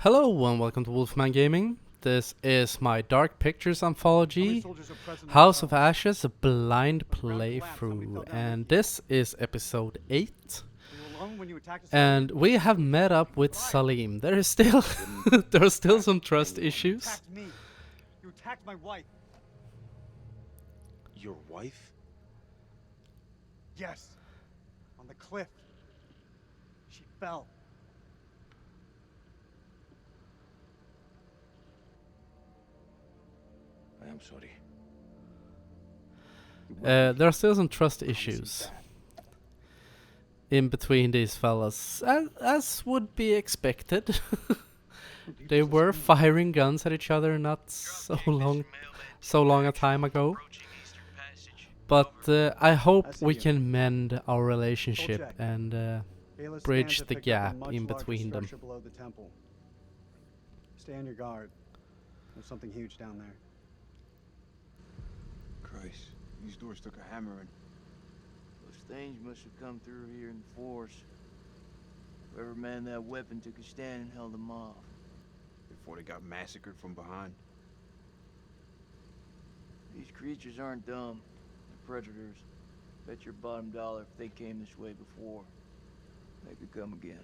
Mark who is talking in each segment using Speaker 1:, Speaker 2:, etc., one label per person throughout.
Speaker 1: Hello and welcome to Wolfman Gaming. This is my Dark Pictures Anthology, House of Ashes, a blind playthrough, and this is episode 8. And we have met up with Salim. There is still there are still some trust issues.
Speaker 2: You attacked my wife.
Speaker 3: Your wife?
Speaker 2: Yes. On the cliff. She fell.
Speaker 3: I am sorry.
Speaker 1: There are still some trust issues in between these fellas, as would be expected. They were firing guns at each other not so long a time ago. But I hope we can mend our relationship and bridge the gap in between them.
Speaker 2: Below the temple. Stay on your guard. There's something huge down there.
Speaker 3: Christ, these doors took a hammering.
Speaker 4: Those things must have come through here in force. Whoever manned that weapon took a stand and held them off.
Speaker 3: Before they got massacred from behind.
Speaker 4: These creatures aren't dumb. They're predators. Bet your bottom dollar if they came this way before, they could come again.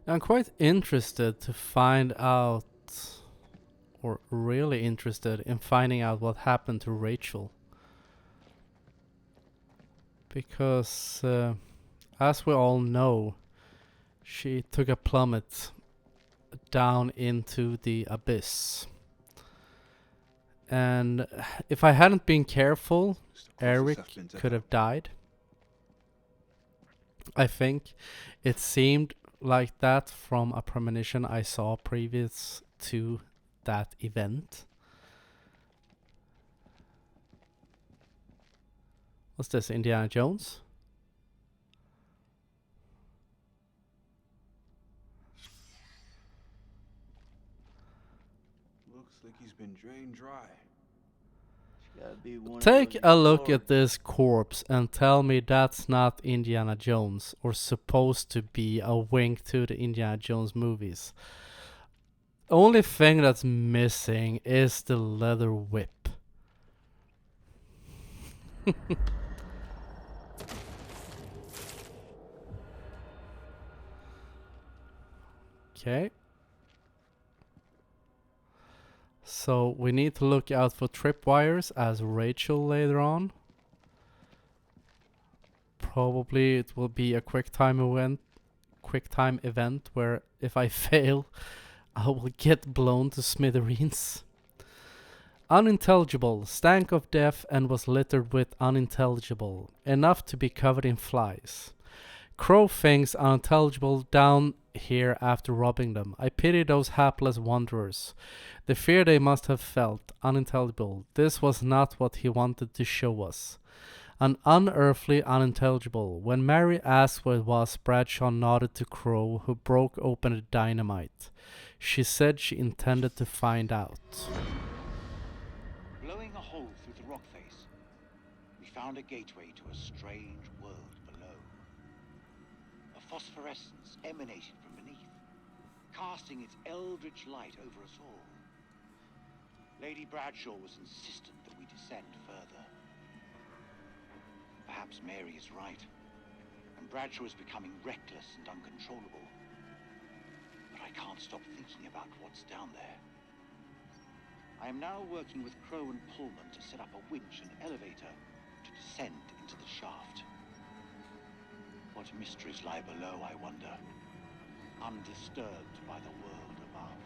Speaker 1: I'm quite interested to find out, or really interested in finding out what happened to Rachel. Because, as we all know, she took a plummet down into the abyss. And if I hadn't been careful, Eric could have died. I think it seemed like that from a premonition I saw previous to that event. What's this, Indiana Jones?
Speaker 3: Looks like he's been drained dry.
Speaker 4: Gotta be one
Speaker 1: Take
Speaker 4: of
Speaker 1: a
Speaker 4: those
Speaker 1: look
Speaker 4: guards.
Speaker 1: at this corpse and tell me that's not Indiana Jones, or supposed to be a wink to the Indiana Jones movies. Only thing that's missing is the leather whip. Okay. So we need to look out for tripwires as Rachel later on. Probably it will be a quick time event where if I fail, I will get blown to smithereens. Unintelligible, stank of death and was littered with unintelligible, enough to be covered in flies. Crow things unintelligible down here after robbing them. I pity those hapless wanderers. The fear they must have felt, unintelligible. This was not what he wanted to show us. An unearthly unintelligible. When Mary asked what it was, Bradshaw nodded to Crow, who broke open the dynamite. She said she intended to find out.
Speaker 5: Blowing a hole through the rock face, we found a gateway to a strange world below. A phosphorescence emanated from beneath, casting its eldritch light over us all. Lady Bradshaw was insistent that we descend further. Perhaps Mary is right, and Bradshaw is becoming reckless and uncontrollable. But I can't stop thinking about what's down there. I am now working with Crow and Pullman to set up a winch and elevator to descend into the shaft. What mysteries lie below, I wonder, undisturbed by the world above.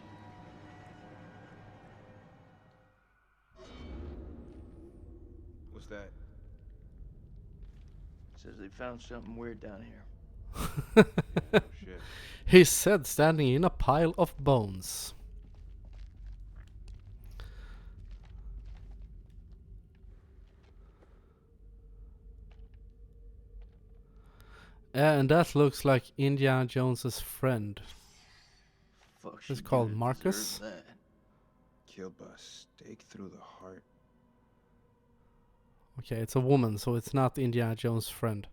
Speaker 3: What's that?
Speaker 4: Says they found something weird down here.
Speaker 3: Oh, shit.
Speaker 1: He said standing in a pile of bones. Yeah, and that looks like Indiana Jones's friend.
Speaker 4: Fuck,
Speaker 1: It's
Speaker 4: she
Speaker 1: called
Speaker 4: didn't
Speaker 1: Marcus?
Speaker 4: deserve that.
Speaker 3: Killed by a stake through the heart.
Speaker 1: Okay, it's a woman, so it's not Indiana Jones' friend.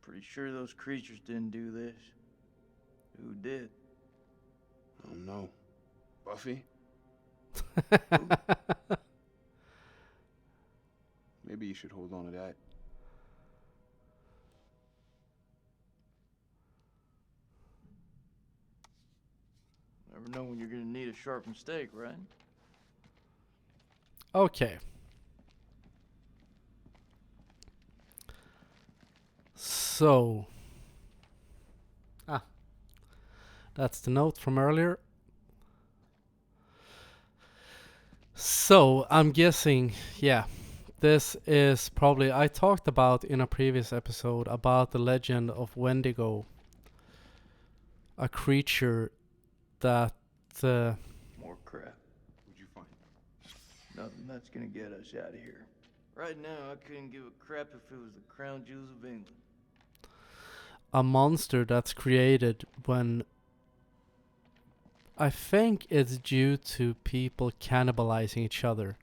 Speaker 4: Pretty sure those creatures didn't do this. Who did?
Speaker 3: I don't know. Buffy? Maybe you should hold on to that.
Speaker 4: Never know when you're gonna need a sharpened stake, right?
Speaker 1: Okay. So. That's the note from earlier. So, I'm guessing, yeah. This is probably, I talked about in a previous episode about the legend of Wendigo. A creature that
Speaker 4: More crap.
Speaker 3: What'd you find?
Speaker 4: Nothing that's gonna get us out of here. Right now, I couldn't give a crap if it was the crown jewels of England.
Speaker 1: a monster that's created when I think it's due to people cannibalizing each other.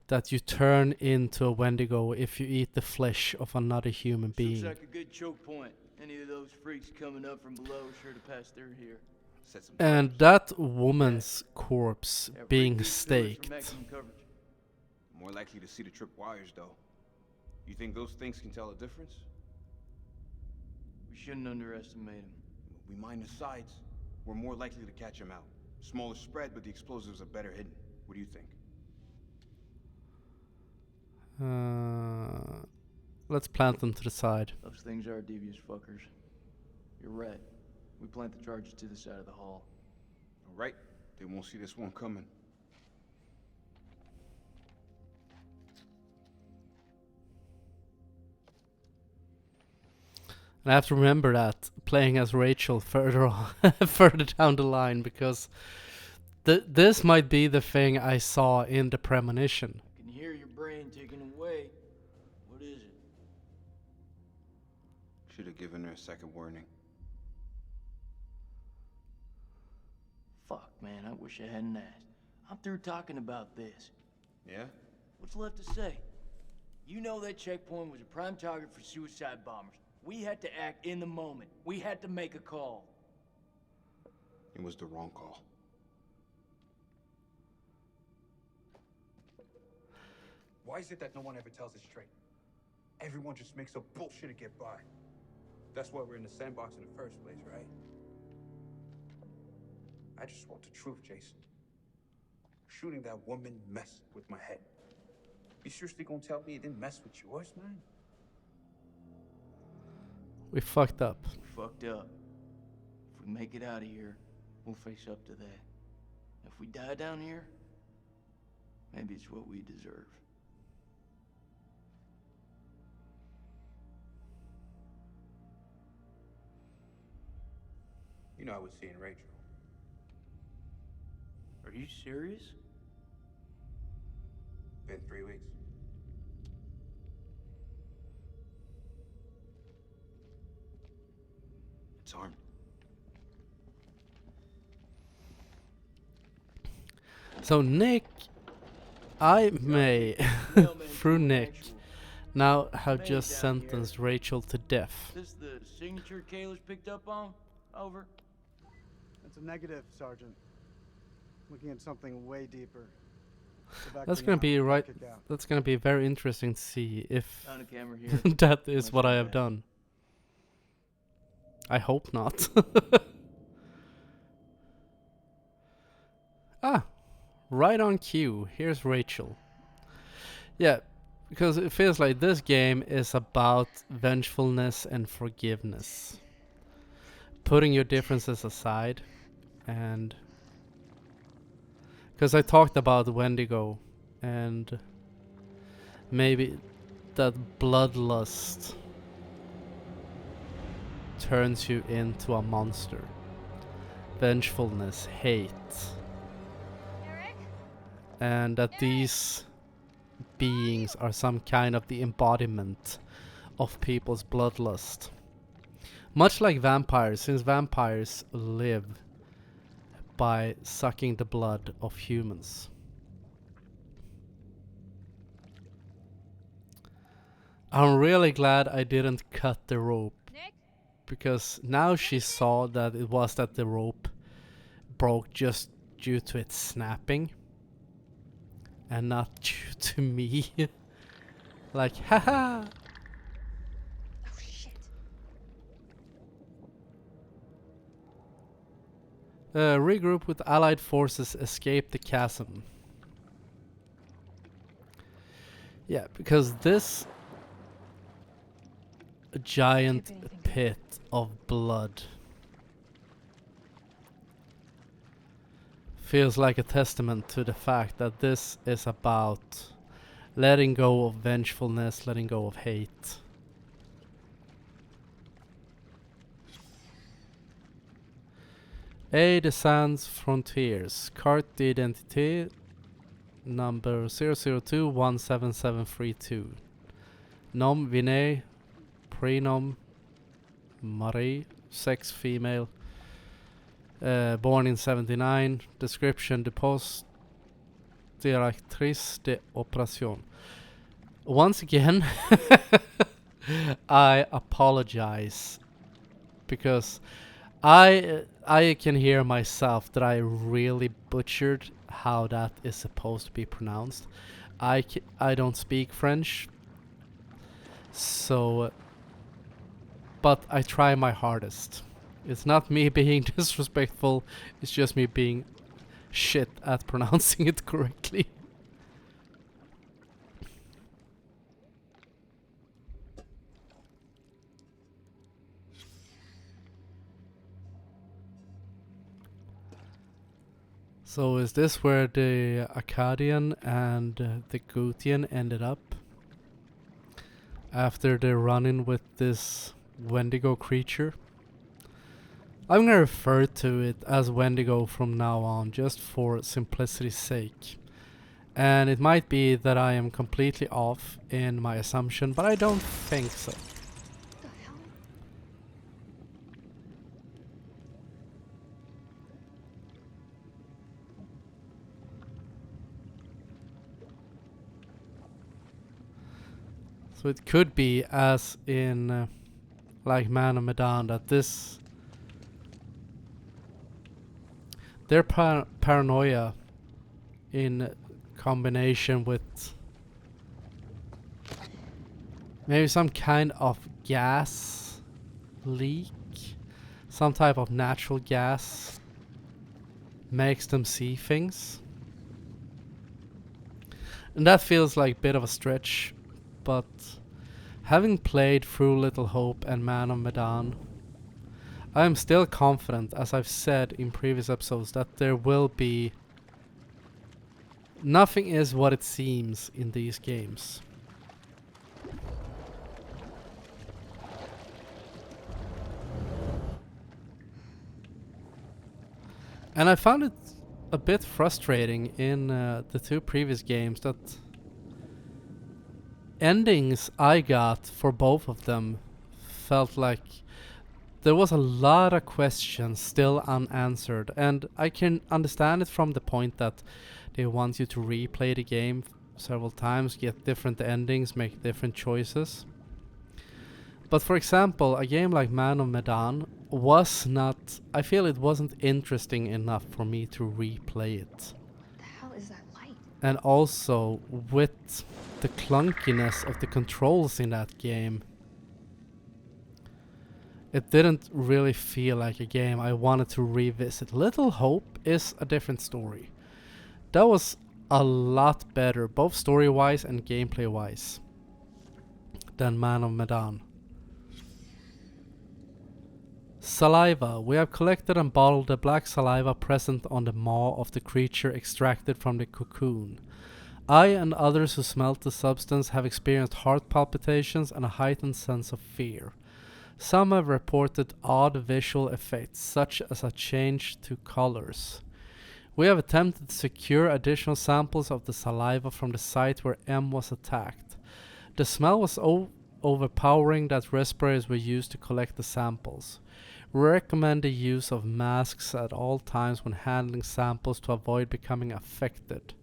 Speaker 1: That you turn into a Wendigo if you eat the flesh of another human being.
Speaker 4: Looks like a good choke point. Any of those freaks coming up from below are sure to pass through here.
Speaker 3: Set some
Speaker 1: And
Speaker 3: traps.
Speaker 1: that woman's corpse
Speaker 4: Yeah,
Speaker 1: being
Speaker 4: freak these pillars for
Speaker 1: staked.
Speaker 4: maximum coverage.
Speaker 3: More likely to see the trip wires, though. You think those things can tell a difference?
Speaker 4: We shouldn't underestimate them.
Speaker 3: We mine the sides. We're more likely to catch them out. Smaller spread, but the explosives are better hidden. What do you think?
Speaker 1: Let's plant them to the side.
Speaker 4: Those things are devious fuckers. You're right. We plant the charges to the side of the hall.
Speaker 3: All right. They won't see this one coming.
Speaker 1: And I have to remember that playing as Rachel further on, further down the line, because this might be the thing I saw in the premonition.
Speaker 4: I can hear your brain taken away. What is it?
Speaker 3: Should have given her a second warning.
Speaker 4: Fuck, man, I wish I hadn't asked. I'm through talking about this.
Speaker 3: Yeah?
Speaker 4: What's left to say? You know that checkpoint was a prime target for suicide bombers. We had to act in the moment. We had to make a call.
Speaker 3: It was the wrong call.
Speaker 6: Why is it that no one ever tells it straight? Everyone just makes up bullshit to get by. That's why we're in the sandbox in the first place, right? I just want the truth, Jason. Shooting that woman messed with my head. You seriously gonna tell me it didn't mess with yours, man?
Speaker 1: We fucked up.
Speaker 4: We fucked up. If we make it out of here, we'll face up to that. If we die down here, maybe it's what we deserve.
Speaker 6: You know I was seeing Rachel.
Speaker 4: Are you serious?
Speaker 6: Been 3 weeks.
Speaker 3: It's armed.
Speaker 1: So Nick, I may, through Nick, now have just sentenced Rachel to death.
Speaker 4: Is this the signature Kayla's picked up on? Over.
Speaker 2: That's a negative, Sergeant. Looking at something way deeper. Go back
Speaker 1: That's
Speaker 2: to
Speaker 1: gonna
Speaker 2: the
Speaker 1: be
Speaker 2: arm,
Speaker 1: right.
Speaker 2: kick out.
Speaker 1: That's gonna be very interesting to see if
Speaker 4: Found a camera here.
Speaker 1: that is
Speaker 4: Let's
Speaker 1: what
Speaker 4: go
Speaker 1: I have
Speaker 4: back.
Speaker 1: done. I hope not. Ah, right on cue. Here's Rachel. Yeah, because it feels like this game is about vengefulness and forgiveness. Putting your differences aside, and because I talked about Wendigo and maybe that bloodlust turns you into a monster. Vengefulness, hate.
Speaker 7: Eric?
Speaker 1: and that these beings are some kind of the embodiment of people's bloodlust. Much like vampires, since vampires live by sucking the blood of humans. I'm really glad I didn't cut the rope, because now she saw that it was that the rope broke just due to it snapping and not due to me. Like, haha!
Speaker 7: Oh shit.
Speaker 1: Regroup with allied forces, escape the chasm. Yeah, because this giant pit of blood feels like a testament to the fact that this is about letting go of vengefulness, letting go of hate. A des Sans Frontiers, carte d'identité number 002-17732. Nom Vinay, prenom Marie, sex female, born in 79. Description: de poste directrice de opération. Once again, I apologize because I can hear myself that I really butchered how that is supposed to be pronounced. I don't speak French, so but I try my hardest. It's not me being disrespectful, it's just me being shit at pronouncing it correctly. So is this where the Akkadian and the Gutian ended up? After they're running with this Wendigo creature? I'm gonna refer to it as Wendigo from now on, just for simplicity's sake. And it might be that I am completely off in my assumption, but I don't think so.
Speaker 7: What the hell?
Speaker 1: So it could be, as in like Man of Medan, that this their paranoia in combination with maybe some kind of gas leak, some type of natural gas, makes them see things. And that feels like a bit of a stretch, but having played through Little Hope and Man of Medan, I am still confident, as I've said in previous episodes, that there will be... Nothing is what it seems in these games. And I found it a bit frustrating in the two previous games that endings I got for both of them felt like there was a lot of questions still unanswered, and I can understand it from the point that they want you to replay the game several times, get different endings, make different choices. But for example, a game like Man of Medan was not... I feel it wasn't interesting enough for me to replay it.
Speaker 7: What the hell is that light?
Speaker 1: And also, with the clunkiness of the controls in that game, it didn't really feel like a game I wanted to revisit. Little Hope is a different story. That was a lot better, both story-wise and gameplay-wise, than Man of Medan. Saliva. We have collected and bottled the black saliva present on the maw of the creature extracted from the cocoon. I and others who smelt the substance have experienced heart palpitations and a heightened sense of fear. Some have reported odd visual effects, such as a change to colors. We have attempted to secure additional samples of the saliva from the site where M was attacked. The smell was overpowering that respirators were used to collect the samples. We recommend the use of masks at all times when handling samples to avoid becoming affected.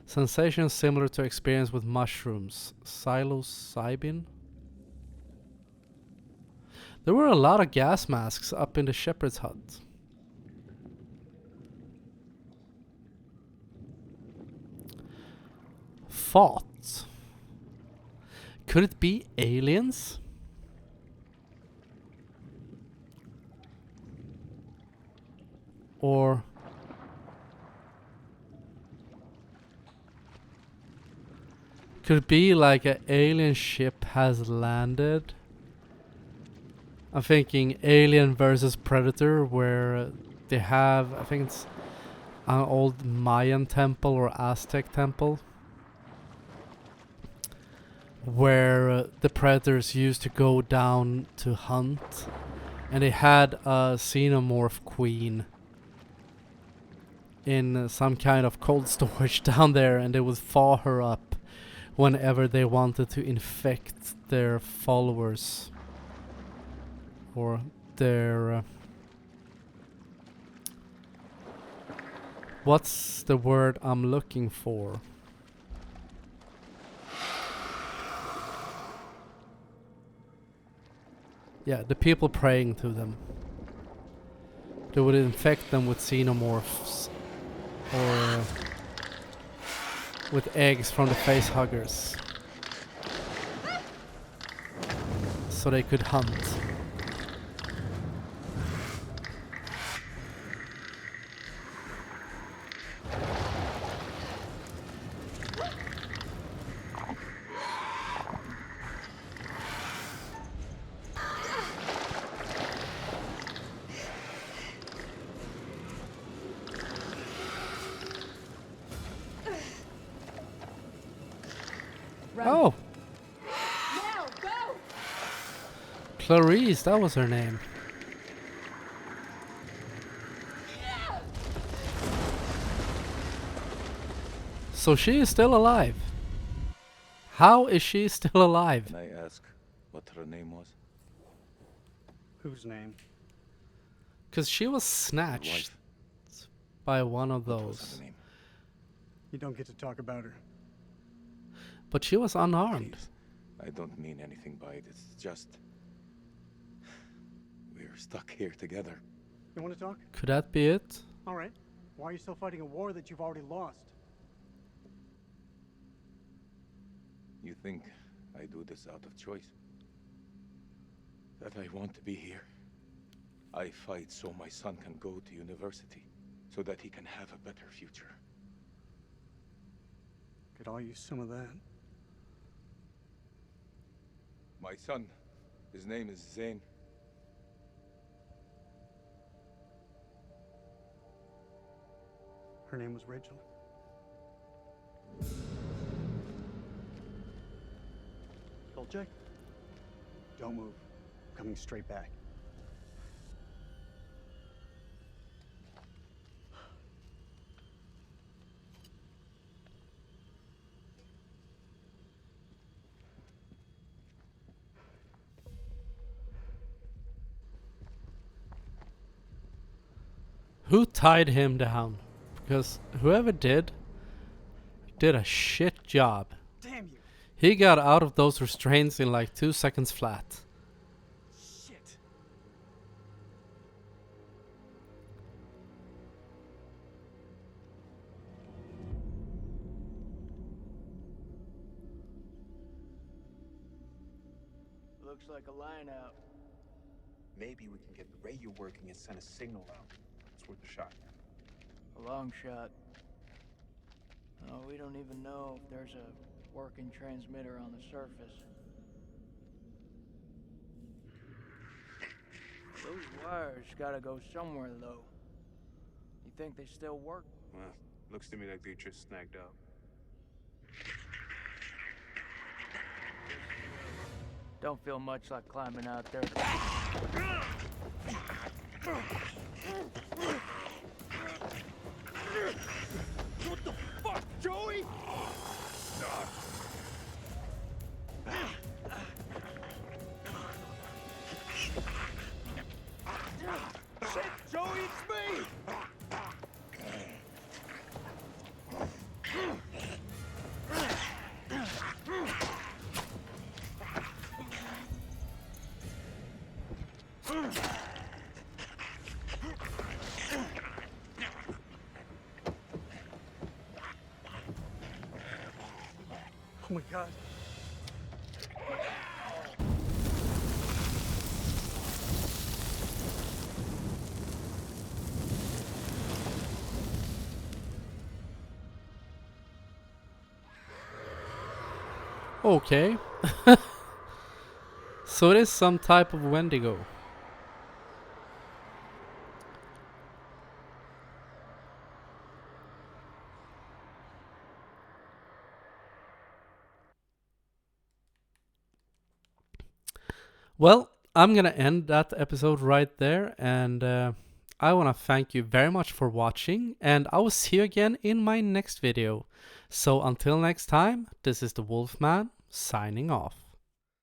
Speaker 1: Sensation similar to experience with mushrooms. Psilocybin? There were a lot of gas masks up in the shepherd's hut. Thoughts. Could it be aliens? Or could it be like an alien ship has landed? I'm thinking Alien versus Predator, where they have, I think it's an old Mayan temple or Aztec temple, where the predators used to go down to hunt, and they had a xenomorph queen in some kind of cold storage down there, and they would thaw her up whenever they wanted to infect their followers or their what's the word I'm looking for? Yeah, the people praying to them. They would infect them with xenomorphs or with eggs from the face huggers so they could hunt. Oh!
Speaker 7: Now, go!
Speaker 1: Clarice, that was her name. So she is still alive. How is she still alive?
Speaker 6: Can I ask what her name was?
Speaker 2: Whose name?
Speaker 1: Because she was snatched by one of
Speaker 6: What was
Speaker 1: those.
Speaker 6: her name?
Speaker 2: You don't get to talk about her.
Speaker 1: But she was unarmed.
Speaker 6: Please, I don't mean anything by it. It's just we're stuck here together.
Speaker 2: You want to talk?
Speaker 1: Could that be it?
Speaker 2: All right. Why are you still fighting a war that you've already lost?
Speaker 6: You think I do this out of choice? That I want to be here? I fight so my son can go to university, so that he can have a better future.
Speaker 2: Could all use some of that.
Speaker 6: My son, his name is Zain.
Speaker 2: Her name was Rachel. Kolchak? Don't move. Coming straight back.
Speaker 1: Who tied him down? Because whoever did a shit job.
Speaker 2: Damn you!
Speaker 1: He got out of those restraints in like 2 seconds flat.
Speaker 2: Shit!
Speaker 4: Looks like a line out.
Speaker 8: Maybe we can get the radio working and send a signal out. It's worth a shot.
Speaker 4: A long shot. Oh, we don't even know if there's a working transmitter on the surface. Those wires gotta go somewhere, though. You think they still work?
Speaker 8: Well, looks to me like they just snagged up.
Speaker 4: Don't feel much like climbing out there.
Speaker 2: Oh my god.
Speaker 1: Okay. So it is some type of Wendigo. Well, I'm gonna end that episode right there, and I wanna thank you very much for watching, and I will see you again in my next video. So until next time, this is the Wolfman signing off.